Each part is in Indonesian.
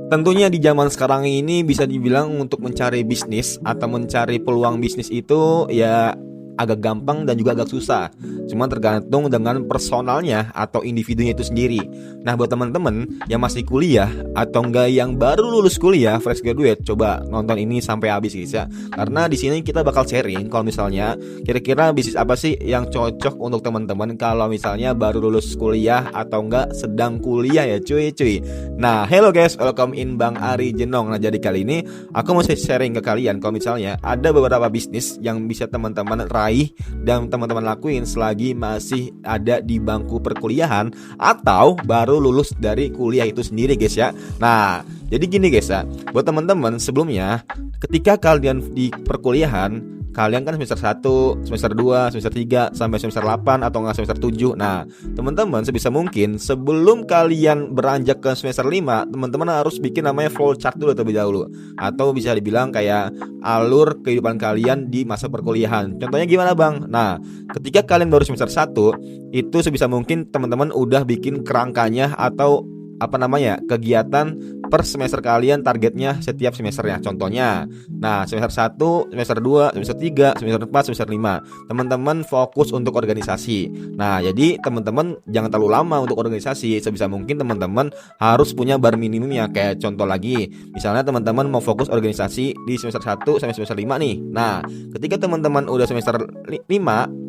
Tentunya di zaman sekarang ini bisa dibilang untuk mencari bisnis atau mencari peluang bisnis itu ya agak gampang dan juga agak susah. Cuma tergantung dengan personalnya atau individunya itu sendiri. Nah, buat teman-teman yang masih kuliah atau enggak yang baru lulus kuliah, fresh graduate, coba nonton ini sampai habis guys ya. Karena di sini kita bakal sharing kalau misalnya kira-kira bisnis apa sih yang cocok untuk teman-teman kalau misalnya baru lulus kuliah atau enggak sedang kuliah ya cuy. Nah, hello guys, welcome in Bang Ari Jenong. Nah, jadi kali ini aku mau sharing ke kalian kalau misalnya ada beberapa bisnis yang bisa teman-teman raih dan teman-teman lakuin selagi masih ada di bangku perkuliahan atau baru lulus dari kuliah itu sendiri guys ya. Nah, jadi gini guys ya, buat teman-teman sebelumnya ketika kalian di perkuliahan, kalian kan semester 1, semester 2, semester 3, sampai semester 8 atau enggak semester 7. Nah, teman-teman sebisa mungkin sebelum kalian beranjak ke semester 5, teman-teman harus bikin namanya flow chart dulu terlebih dahulu. Atau bisa dibilang kayak alur kehidupan kalian di masa perkuliahan. Contohnya gimana Bang? Nah, ketika kalian baru semester 1, itu sebisa mungkin teman-teman udah bikin kerangkanya atau kegiatan per semester kalian, targetnya setiap semesternya. Contohnya, nah semester 1, semester 2, semester 3, semester 4, semester 5, teman-teman fokus untuk organisasi. Nah, jadi teman-teman jangan terlalu lama untuk organisasi. Sebisa mungkin teman-teman harus punya bar minimumnya. Kayak contoh lagi, misalnya teman-teman mau fokus organisasi di semester 1 sampai semester 5 nih. Nah, ketika teman-teman udah semester 5,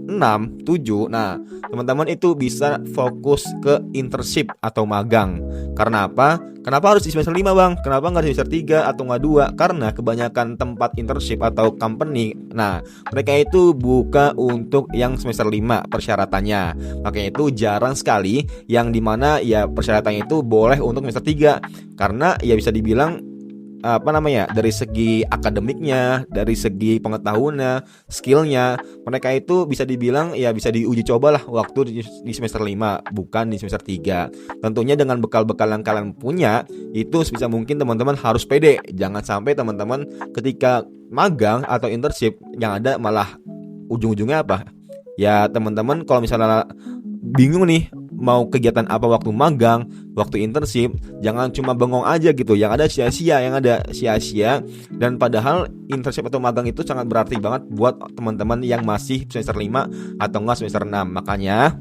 6, 7, nah teman-teman itu bisa fokus ke internship atau magang. Karena apa? Kenapa harus di semester 5 Bang? Kenapa nggak di semester 3 atau nggak 2? Karena kebanyakan tempat internship atau company, nah mereka itu buka untuk yang semester 5 persyaratannya. Makanya itu jarang sekali yang dimana ya persyaratannya itu boleh untuk semester 3. Karena ya bisa dibilang dari segi akademiknya, dari segi pengetahuannya, skillnya, mereka itu bisa dibilang ya bisa diuji cobalah waktu di semester 5, bukan di semester 3. Tentunya dengan bekal-bekal yang kalian punya, itu sebisa mungkin teman-teman harus pede. Jangan sampai teman-teman ketika magang atau internship yang ada malah ujung-ujungnya apa? Ya teman-teman kalau misalnya bingung nih mau kegiatan apa waktu magang, waktu internship, jangan cuma bengong aja gitu. Yang ada sia-sia, dan padahal internship atau magang itu sangat berarti banget buat teman-teman yang masih semester 5 atau enggak semester 6. Makanya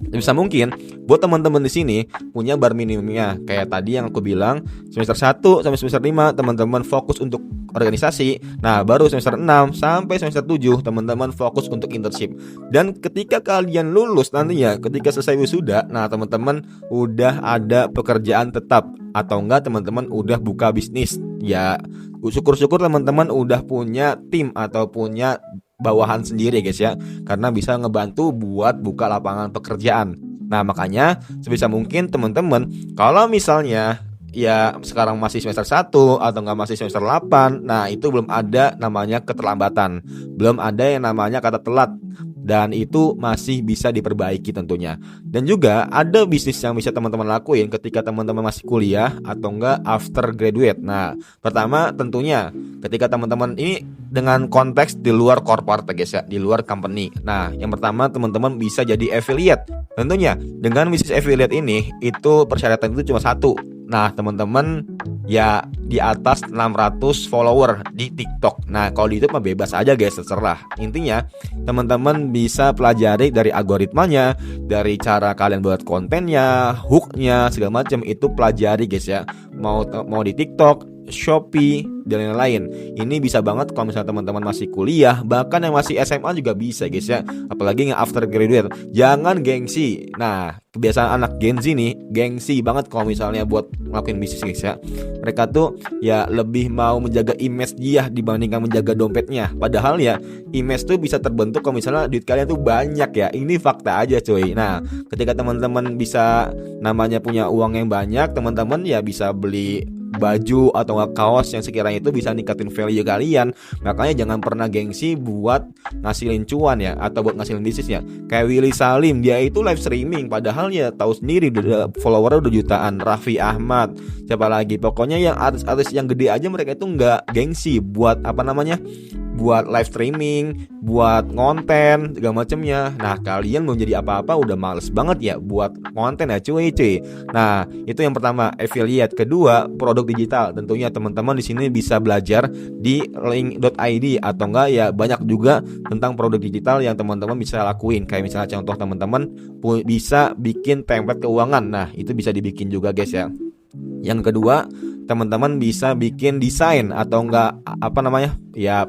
bisa mungkin buat teman-teman di sini punya bar minimumnya. Kayak tadi yang aku bilang, semester 1 sampai semester 5 teman-teman fokus untuk organisasi. Nah, baru semester 6 sampai semester 7 teman-teman fokus untuk internship. Dan ketika kalian lulus nantinya, ketika selesai wisuda, nah teman-teman udah ada pekerjaan tetap atau enggak teman-teman udah buka bisnis. Ya, syukur-syukur teman-teman udah punya tim atau punya bawahan sendiri guys ya, karena bisa ngebantu buat buka lapangan pekerjaan. Nah, makanya sebisa mungkin teman-teman kalau misalnya ya sekarang masih semester 1 atau enggak masih semester 8, nah itu belum ada namanya keterlambatan, belum ada yang namanya kata telat, dan itu masih bisa diperbaiki tentunya. Dan juga ada bisnis yang bisa teman-teman lakuin ketika teman-teman masih kuliah atau enggak after graduate. Nah, pertama tentunya ketika teman-teman ini dengan konteks di luar corporate guys ya, di luar company. Nah, yang pertama teman-teman bisa jadi affiliate. Tentunya dengan bisnis affiliate ini itu persyaratan itu cuma satu. Nah, teman-teman ya di atas 600 follower di TikTok. Nah, kalau di YouTube mah bebas aja guys, terserah. Intinya teman-teman bisa pelajari dari algoritmanya, dari cara kalian buat kontennya, hooknya, segala macam itu pelajari guys ya. Mau di TikTok, Shopee, dan lain-lain. Ini bisa banget kalau misalnya teman-teman masih kuliah, bahkan yang masih SMA juga bisa guys ya. Apalagi yang after graduate. Jangan gengsi. Nah, kebiasaan anak Gen Z nih, gengsi banget kalau misalnya buat ngelakuin bisnis guys ya. Mereka tuh ya lebih mau menjaga image dia dibandingkan menjaga dompetnya. Padahal ya image tuh bisa terbentuk kalau misalnya duit kalian tuh banyak ya. Ini fakta aja cuy. Nah, ketika teman-teman bisa namanya punya uang yang banyak, teman-teman ya bisa beli baju atau kaos yang sekiranya itu bisa ningkatin value kalian. Makanya jangan pernah gengsi buat ngasilin cuan ya, atau buat ngasilin bisnisnya. Kayak Willy Salim, dia itu live streaming, padahal ya tahu sendiri followernya udah jutaan. Raffi Ahmad, siapa lagi, pokoknya yang artis-artis yang gede aja mereka itu nggak gengsi buat buat live streaming, buat konten segala macamnya. Nah, kalian mau jadi apa-apa udah males banget ya buat konten ya cuy. Nah, itu yang pertama, affiliate. Kedua, produk digital. Tentunya teman-teman di sini bisa belajar di link.id atau enggak ya banyak juga tentang produk digital yang teman-teman bisa lakuin. Kayak misalnya contoh teman-teman bisa bikin template keuangan. Nah, itu bisa dibikin juga guys ya. Yang kedua, teman-teman bisa bikin desain atau enggak ya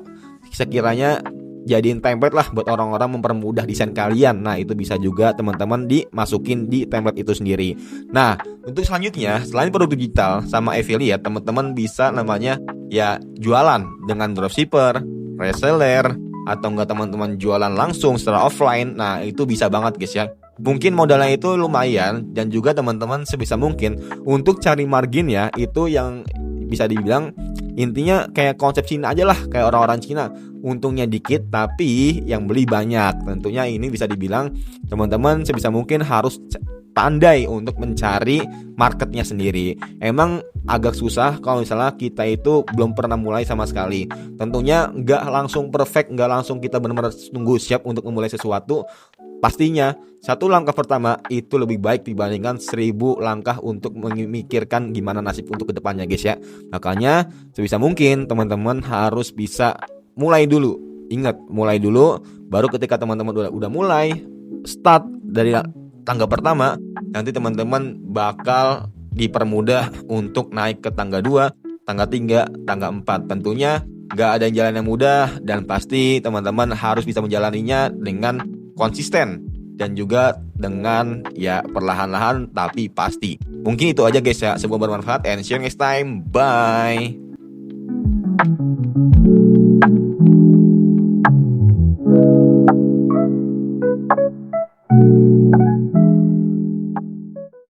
sekiranya jadiin template lah buat orang-orang mempermudah desain kalian. Nah, itu bisa juga teman-teman dimasukin di template itu sendiri. Nah, untuk selanjutnya selain produk digital sama affiliate, teman-teman bisa namanya ya jualan dengan dropshipper, reseller, atau enggak teman-teman jualan langsung secara offline. Nah, itu bisa banget guys ya. Mungkin modalnya itu lumayan, dan juga teman-teman sebisa mungkin untuk cari margin ya, itu yang bisa dibilang intinya kayak konsep Cina aja lah, kayak orang-orang Cina, untungnya dikit tapi yang beli banyak. Tentunya ini bisa dibilang teman-teman sebisa mungkin harus pandai untuk mencari marketnya sendiri. Emang agak susah kalau misalnya kita itu belum pernah mulai sama sekali. Tentunya nggak langsung perfect, nggak langsung kita benar-benar tunggu siap untuk memulai sesuatu. Pastinya satu langkah pertama itu lebih baik dibandingkan 1000 langkah untuk memikirkan gimana nasib untuk kedepannya guys ya. Makanya sebisa mungkin teman-teman harus bisa mulai dulu. Ingat, mulai dulu. Baru ketika teman-teman udah mulai start dari tangga pertama, nanti teman-teman bakal dipermudah untuk naik ke tangga 2, tangga 3, tangga 4. Tentunya gak ada jalan yang mudah, dan pasti teman-teman harus bisa menjalaninya dengan konsisten dan juga dengan ya perlahan-lahan tapi pasti. Mungkin itu aja guys ya, semoga bermanfaat and see you next time. Bye.